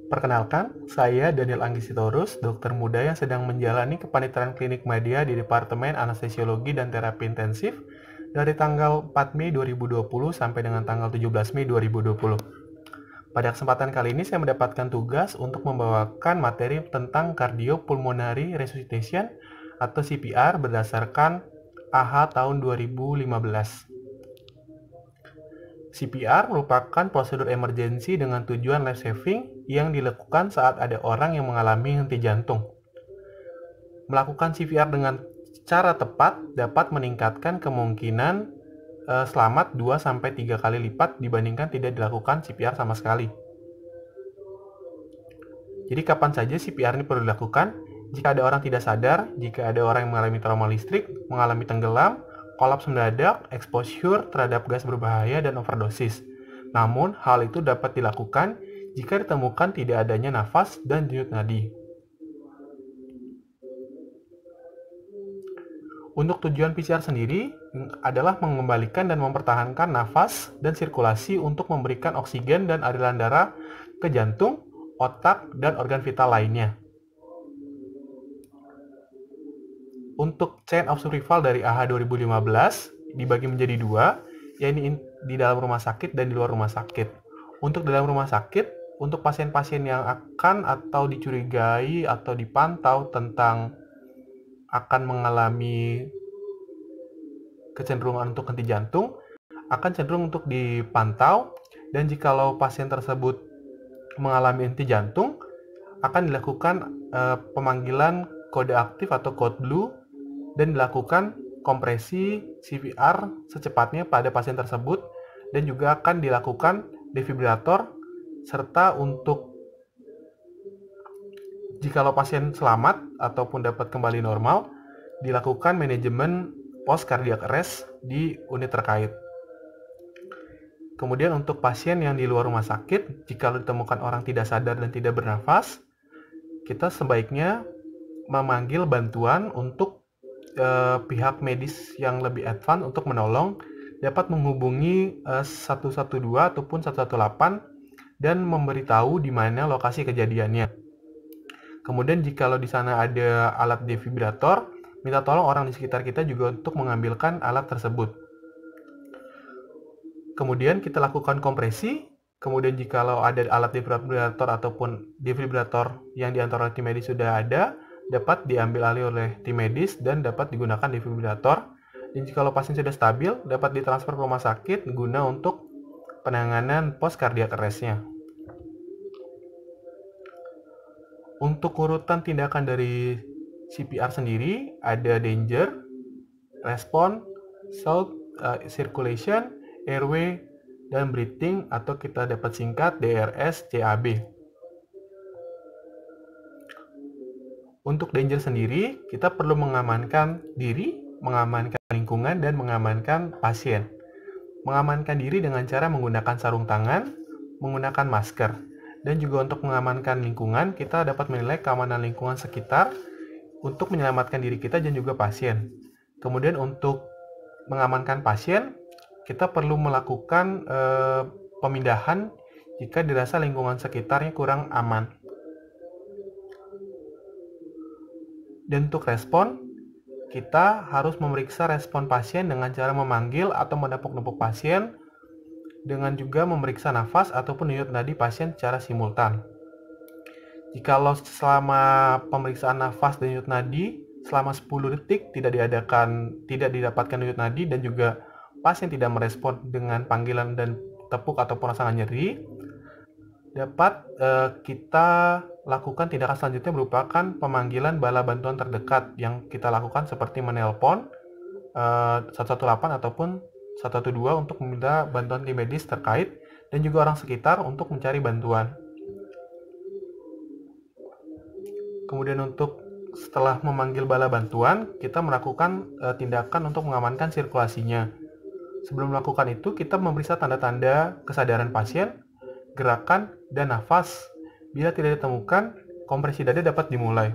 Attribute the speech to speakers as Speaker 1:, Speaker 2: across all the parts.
Speaker 1: Perkenalkan, saya Daniel Anggisitorus, dokter muda yang sedang menjalani kepanitiaan klinik media di Departemen Anestesiologi dan Terapi Intensif dari tanggal 4 Mei 2020 sampai dengan tanggal 17 Mei 2020. Pada kesempatan kali ini saya mendapatkan tugas untuk membawakan materi tentang Cardiopulmonary Resuscitation atau CPR berdasarkan AH tahun 2015. CPR merupakan prosedur emergensi dengan tujuan life saving yang dilakukan saat ada orang yang mengalami henti jantung. Melakukan CPR dengan cara tepat dapat meningkatkan kemungkinan selamat 2-3 kali lipat dibandingkan tidak dilakukan CPR sama sekali. Jadi kapan saja CPR ini perlu dilakukan? Jika ada orang tidak sadar, jika ada orang yang mengalami trauma listrik, mengalami tenggelam, kolaps mendadak, exposure terhadap gas berbahaya, dan overdosis. Namun, hal itu dapat dilakukan jika ditemukan tidak adanya nafas dan denyut nadi. Untuk tujuan PCR sendiri adalah mengembalikan dan mempertahankan nafas dan sirkulasi untuk memberikan oksigen dan aliran darah ke jantung, otak, dan organ vital lainnya. Untuk chain of survival dari AH 2015 dibagi menjadi dua, yaitu di dalam rumah sakit dan di luar rumah sakit. Untuk dalam rumah sakit, untuk pasien-pasien yang akan atau dicurigai atau dipantau tentang akan mengalami kecenderungan untuk henti jantung, akan cenderung untuk dipantau, dan jikalau pasien tersebut mengalami henti jantung, akan dilakukan pemanggilan kode aktif atau code blue dan dilakukan kompresi CPR secepatnya pada pasien tersebut, dan juga akan dilakukan defibrilator, serta untuk jikalau pasien selamat ataupun dapat kembali normal, dilakukan manajemen post cardiac arrest di unit terkait. Kemudian untuk pasien yang di luar rumah sakit, jika ditemukan orang tidak sadar dan tidak bernafas, kita sebaiknya memanggil bantuan untuk pihak medis yang lebih advance untuk menolong, dapat menghubungi 112 ataupun 118 dan memberitahu di mana lokasi kejadiannya. Kemudian jikalau di sana ada alat defibrilator, minta tolong orang di sekitar kita juga untuk mengambilkan alat tersebut. Kemudian kita lakukan kompresi. Kemudian jikalau ada alat defibrilator ataupun defibrilator yang di antara tim medis sudah ada, dapat diambil alih oleh tim medis dan dapat digunakan defibrilator. Dan jikalau pasien sudah stabil, dapat ditransfer ke rumah sakit guna untuk penanganan post cardiac arrest-nya. Untuk urutan tindakan dari CPR sendiri, ada danger, respon, shock, circulation, airway, dan breathing atau kita dapat singkat DRS-CAB. Untuk danger sendiri, kita perlu mengamankan diri, mengamankan lingkungan, dan mengamankan pasien. Mengamankan diri dengan cara menggunakan sarung tangan, menggunakan masker. Dan juga untuk mengamankan lingkungan, kita dapat menilai keamanan lingkungan sekitar untuk menyelamatkan diri kita dan juga pasien. Kemudian untuk mengamankan pasien, kita perlu melakukan pemindahan jika dirasa lingkungan sekitarnya kurang aman. Dan untuk respon, kita harus memeriksa respon pasien dengan cara memanggil atau menepuk-nepuk pasien, dengan juga memeriksa nafas ataupun denyut nadi pasien secara simultan. Jikalau selama pemeriksaan nafas dan denyut nadi selama 10 detik tidak didapatkan denyut nadi dan juga pasien tidak merespon dengan panggilan dan tepuk ataupun rasakan nyeri, dapat kita lakukan tindakan selanjutnya merupakan pemanggilan bala bantuan terdekat yang kita lakukan seperti menelpon 118 ataupun 112 untuk meminta bantuan tim medis terkait dan juga orang sekitar untuk mencari bantuan. Kemudian untuk setelah memanggil bala bantuan, kita melakukan tindakan untuk mengamankan sirkulasinya. Sebelum melakukan itu, kita memeriksa tanda-tanda kesadaran pasien, gerakan, dan nafas. Bila tidak ditemukan, kompresi dada dapat dimulai.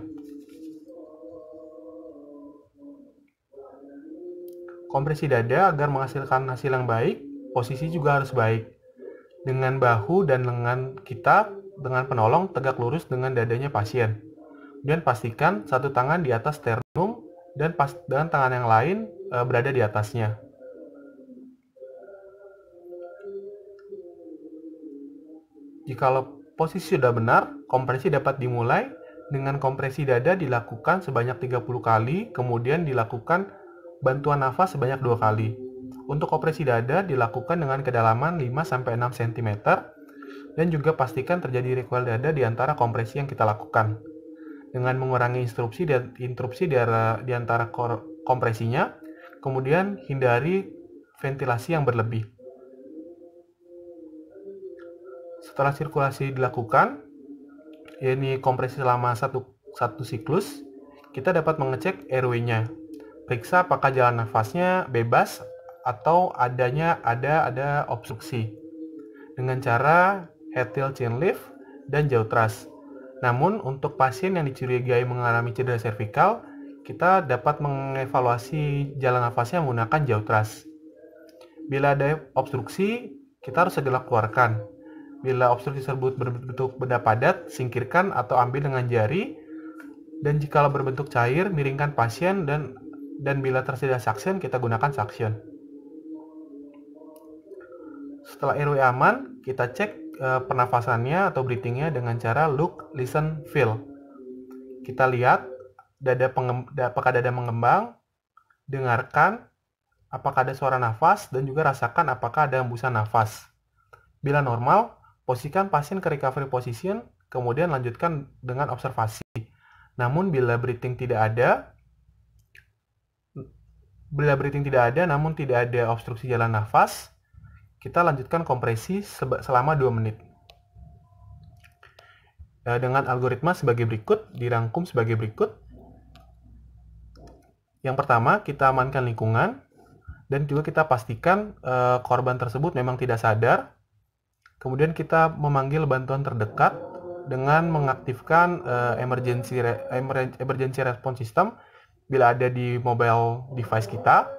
Speaker 1: Kompresi dada agar menghasilkan hasil yang baik, posisi juga harus baik. dengan bahu dan lengan kita dengan penolong tegak lurus dengan dadanya pasien. Kemudian pastikan satu tangan di atas sternum dan tangan yang lain berada di atasnya. Jikalau posisi sudah benar, kompresi dapat dimulai dengan kompresi dada dilakukan sebanyak 30 kali, kemudian dilakukan bantuan nafas sebanyak 2 kali. Untuk kompresi dada dilakukan dengan kedalaman 5-6 cm dan juga pastikan terjadi recoil dada di antara kompresi yang kita lakukan. Dengan mengurangi interupsi di antara kompresinya, kemudian hindari ventilasi yang berlebih. Setelah sirkulasi dilakukan, yakni kompresi selama satu siklus, kita dapat mengecek airway-nya. Periksa apakah jalan nafasnya bebas atau ada obstruksi dengan cara head tail chin lift dan jaw thrust. Namun untuk pasien yang dicurigai mengalami cedera servikal, kita dapat mengevaluasi jalan nafasnya menggunakan jaw thrust. Bila ada obstruksi, kita harus segera keluarkan. Bila obstruksi tersebut berbentuk benda padat, singkirkan atau ambil dengan jari. Dan jika berbentuk cair, miringkan pasien dan bila tersedia suction, kita gunakan suction. Setelah airway aman, kita cek pernafasannya atau breathingnya dengan cara look, listen, feel. Kita lihat apakah dada mengembang, dengarkan apakah ada suara nafas, dan juga rasakan apakah ada hembusan nafas. Bila normal, posisikan pasien ke recovery position, kemudian lanjutkan dengan observasi. Namun bila breathing tidak ada namun tidak ada obstruksi jalan nafas, kita lanjutkan kompresi selama 2 menit. Dengan algoritma sebagai berikut, dirangkum sebagai berikut. Yang pertama, kita amankan lingkungan, dan juga kita pastikan korban tersebut memang tidak sadar. Kemudian kita memanggil bantuan terdekat dengan mengaktifkan emergency response system bila ada di mobile device kita.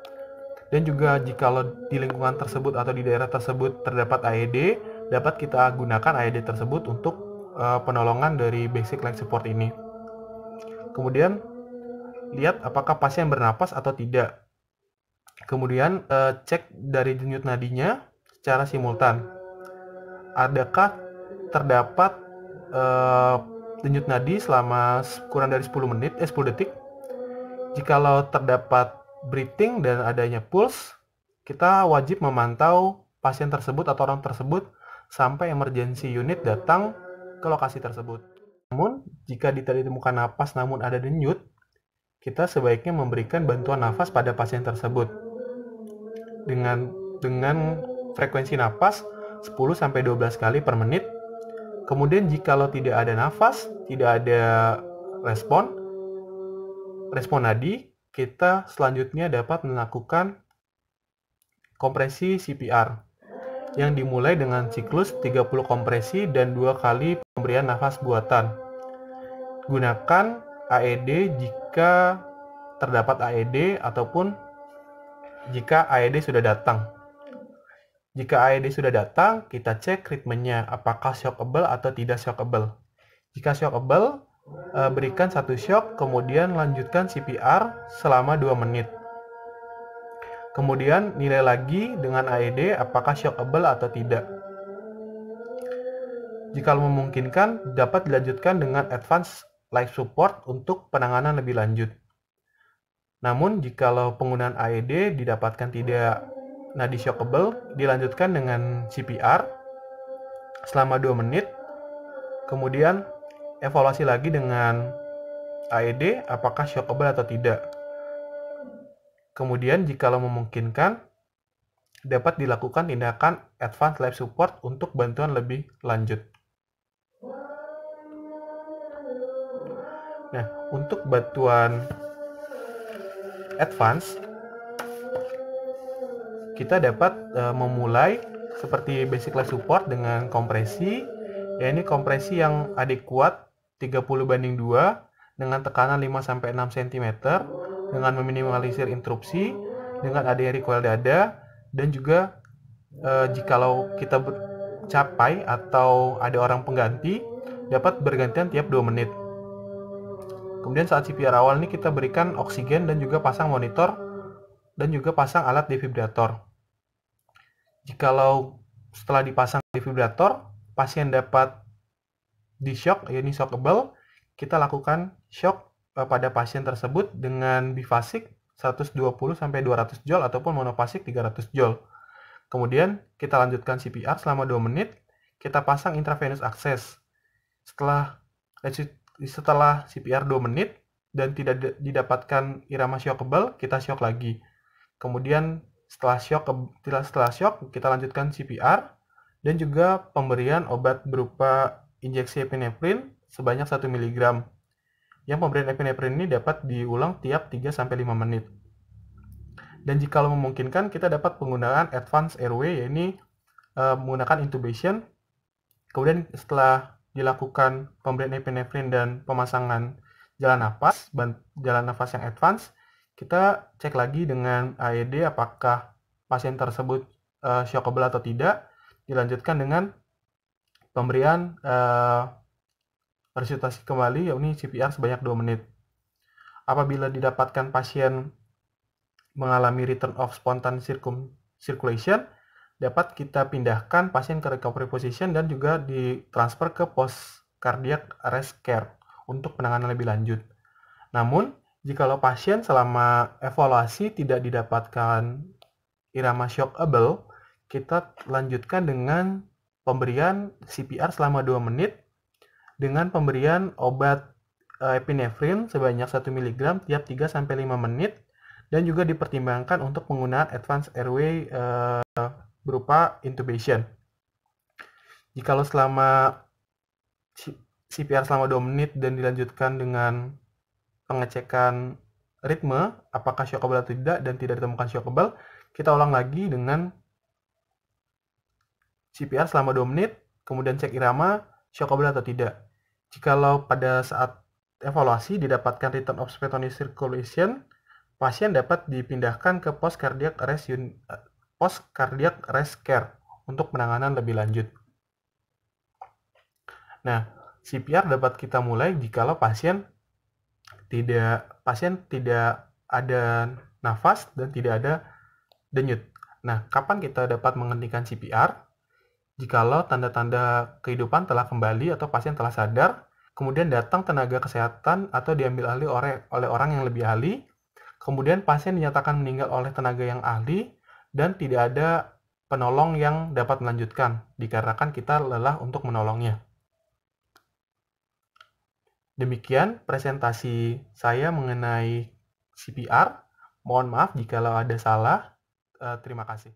Speaker 1: Dan juga jika di lingkungan tersebut atau di daerah tersebut terdapat AED, dapat kita gunakan AED tersebut untuk penolongan dari basic life support ini. Kemudian lihat apakah pasien bernapas atau tidak. Kemudian cek dari denyut nadinya secara simultan. Adakah terdapat denyut nadi selama kurang dari 10 detik? Jikalau terdapat breathing dan adanya pulse, kita wajib memantau pasien tersebut atau orang tersebut sampai emergency unit datang ke lokasi tersebut. Namun, jika tidak ditemukan napas namun ada denyut, kita sebaiknya memberikan bantuan nafas pada pasien tersebut dengan frekuensi napas 10-12 kali per menit. Kemudian jikalau tidak ada nafas, tidak ada respon nadi, kita selanjutnya dapat melakukan kompresi CPR yang dimulai dengan siklus 30 kompresi dan 2 kali pemberian nafas buatan. Gunakan AED jika terdapat AED ataupun jika AED sudah datang. Jika AED sudah datang, kita cek ritmenya apakah shockable atau tidak shockable. Jika shockable, berikan 1 shock, kemudian lanjutkan CPR selama 2 menit. Kemudian nilai lagi dengan AED apakah shockable atau tidak. Jika memungkinkan, dapat dilanjutkan dengan advance life support untuk penanganan lebih lanjut. Namun, jikalau penggunaan AED didapatkan tidak nadi shockable, dilanjutkan dengan CPR selama 2 menit. Kemudian evaluasi lagi dengan AED apakah shockable atau tidak. Kemudian jikalau memungkinkan, dapat dilakukan tindakan advance life support untuk bantuan lebih lanjut. Nah, untuk bantuan advance, kita dapat memulai seperti basic life support dengan kompresi, yakni kompresi yang adekuat 30/2 dengan tekanan 5-6 cm dengan meminimalisir interupsi, dengan adanya recoil dada, dan juga jikalau kita tercapai atau ada orang pengganti dapat bergantian tiap 2 menit. Kemudian saat CPR awal ini kita berikan oksigen dan juga pasang monitor dan juga pasang alat defibrilator. Jikalau setelah dipasang defibrilator, pasien dapat di-shock, yaitu shockable, kita lakukan shock pada pasien tersebut dengan bifasik 120-200 joule ataupun monofasik 300 joule. Kemudian kita lanjutkan CPR selama 2 menit, kita pasang intravenous access. Setelah CPR 2 menit dan tidak didapatkan irama shockable, kita shock lagi. Kemudian setelah shock kita lanjutkan CPR dan juga pemberian obat berupa injeksi epinefrin sebanyak 1 mg. Yang pemberian epinefrin ini dapat diulang tiap 3-5 menit. Dan jika memungkinkan, kita dapat penggunaan advanced airway, yaitu menggunakan intubation. Kemudian setelah dilakukan pemberian epinefrin dan pemasangan jalan nafas yang advance, kita cek lagi dengan AED apakah pasien tersebut shockable atau tidak. Dilanjutkan dengan pemberian resusitasi kembali, yaitu CPR sebanyak 2 menit. Apabila didapatkan pasien mengalami return of spontaneous circulation, dapat kita pindahkan pasien ke recovery position dan juga ditransfer ke post cardiac arrest care untuk penanganan lebih lanjut. Namun, jikalau pasien selama evaluasi tidak didapatkan irama shockable, kita lanjutkan dengan pemberian CPR selama 2 menit dengan pemberian obat epinefrin sebanyak 1 mg tiap 3-5 menit dan juga dipertimbangkan untuk penggunaan advanced airway berupa intubation. Jikalau selama CPR selama 2 menit dan dilanjutkan dengan pengecekan ritme, apakah shockable atau tidak, dan tidak ditemukan shockable, kita ulang lagi dengan CPR selama 2 menit, kemudian cek irama, shockable atau tidak. Jikalau pada saat evaluasi didapatkan return of spontaneous circulation, pasien dapat dipindahkan ke post cardiac arrest care untuk penanganan lebih lanjut. Nah, CPR dapat kita mulai jikalau pasien tidak ada nafas dan tidak ada denyut. Nah, kapan kita dapat menghentikan CPR? Jikalau tanda-tanda kehidupan telah kembali atau pasien telah sadar, kemudian datang tenaga kesehatan atau diambil alih oleh orang yang lebih ahli, kemudian pasien dinyatakan meninggal oleh tenaga yang ahli, dan tidak ada penolong yang dapat melanjutkan, dikarenakan kita lelah untuk menolongnya. Demikian presentasi saya mengenai CPR. Mohon maaf jikalau ada salah. Terima kasih.